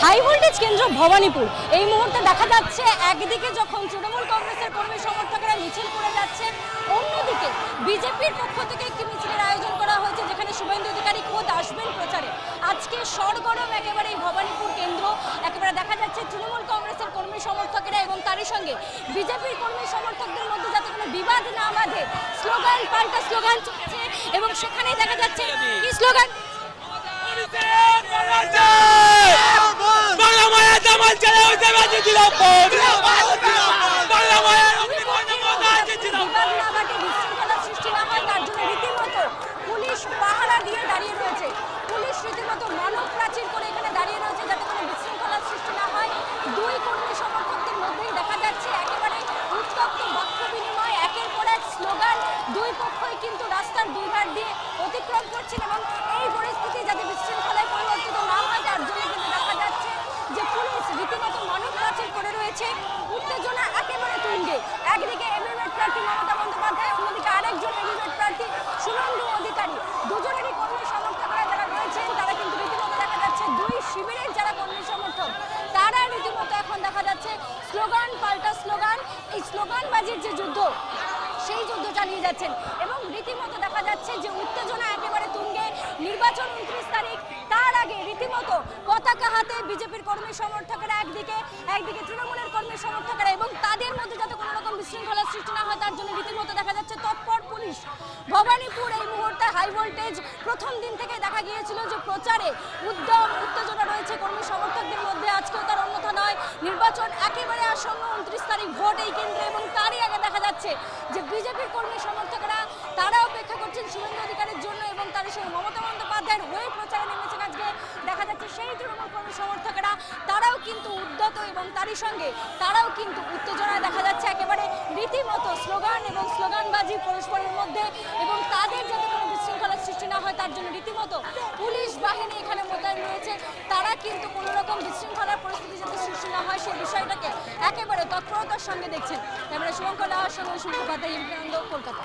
High voltage কেন্দ্র ভবানীপুর। এই মুহূর্তে দেখা যাচ্ছে একদিকে যখন তৃণমূল কংগ্রেসের কর্মী সমর্থকেরা মিছিল করে যাচ্ছে, অন্যদিকে বিজেপির পক্ষ থেকে একটি মিছিলের আয়োজন করা হয়েছে যেখানে শুভেন্দু অধিকারী খোদ আসবেন প্রচারে। আজকে সরগরম একেবারে এই ভবানীপুর কেন্দ্র, একেবারে দেখা যাচ্ছে তৃণমূল কংগ্রেসের কর্মী সমর্থকেরা এবং তারই সঙ্গে বিজেপির কর্মী সমর্থকদের মধ্যে যাতে কোনো বিবাদ না বাঁধে স্লোগান পাল্টা স্লোগান চলছে এবং সেখানেই দেখা যাচ্ছে কি স্লোগান পুলিশ পাহারা দিয়ে দাঁড়িয়ে রয়েছে। পুলিশ রীতিমতো মানব প্রাচীর করে এখানে দাঁড়িয়ে রয়েছে যাতে কোনো বিশৃঙ্খলার সৃষ্টি না হয়। দুই কর্মী সমর্থকদের মধ্যেই দেখা যাচ্ছে একেবারে উত্তপ্ত বাক্য বিনিময়, একের পর এক স্লোগান। দুই পক্ষই কিন্তু রাস্তার দুই ধার দিয়ে অতিক্রম করছেন এবং এই পরিস্থিতি যাতে বিশৃঙ্খলায় পরিবর্তিত না হয় তার জন্য কিন্তু দেখা যাচ্ছে যে পুলিশ রীতিমতো মানব প্রাচীর করে রয়েছে। উত্তেজনা একেবারে তুঙ্গে। একদিকে এমএলএ প্রার্থী মমতা বন্দ্যোপাধ্যায়, অন্যদিকে আরেকজন এমএলএ প্রার্থী শুভেন্দু অধিকারী। দুজনেরই কর্মী সমর্থকরা যারা রয়েছেন তারা কিন্তু রীতিমতো দেখা যাচ্ছে দুই শিবিরের যারা কর্মী সমর্থক তারা রীতিমতো এখন দেখা যাচ্ছে স্লোগান পাল্টা স্লোগান, এই স্লোগানবাজির যে যুদ্ধ সেই যুদ্ধ চালিয়ে যাচ্ছেন এবং রীতিমতো দেখা যাচ্ছে যে উত্তেজনা একেবারে তুঙ্গে। নির্বাচন 29 তারিখ, তার আগে রীতিমতো পতাকা হাতে বিজেপির কর্মী সমর্থকেরা একদিকে তৃণমূলের কর্মী সমর্থকেরা এবং তাদের মধ্যে যাতে কোনো রকম বিশৃঙ্খলার সৃষ্টি না হয় তার জন্য রীতিমতো দেখা যাচ্ছে তৎপর পুলিশ। ভবানীপুর এই মুহূর্তে হাই ভোল্টেজ। প্রথম দিন থেকে দেখা গিয়েছিল যে প্রচারে উত্তেজনা রয়েছে কর্মী সমর্থকদের মধ্যে, আজকেও তার অন্যথা নয়। নির্বাচন একেবারে আসন্ন, 29 তারিখ ভোট এই কেন্দ্রে এবং তারই আগে দেখা যাচ্ছে যে বিজেপির কর্মী সমর্থকরা তারা অপেক্ষা করছেন শুভেন্দু অধিকারীর জন্য এবং তার সঙ্গে মমতা বন্দ্যোপাধ্যায়ের হয়ে প্রচারে নেমেছেন। আজকে দেখা যাচ্ছে সেই তৃণমূল কর্মী সমর্থকেরা তারাও কিন্তু উদ্যত এবং তারই সঙ্গে তারাও কিন্তু উত্তেজনায় দেখা যাচ্ছে একেবারে রীতিমতো স্লোগান এবং স্লোগানবাজি পরস্পরের মধ্যে এবং তাদের যাতে কোনো বিশৃঙ্খলার সৃষ্টি না হয় তার জন্য রীতিমতো পুলিশ বাহিনী এখানে মোতায়েন রয়েছে। তারা কিন্তু কোনো রকম বিশৃঙ্খলার পরিস্থিতি যাতে সৃষ্টি না হয় সেই বিষয়টাকে একেবারে তৎপরতার সঙ্গে দেখছেন। ক্যামেরা শুভঙ্কর লাহার সঙ্গে শুভঙ্কর, কলকাতা।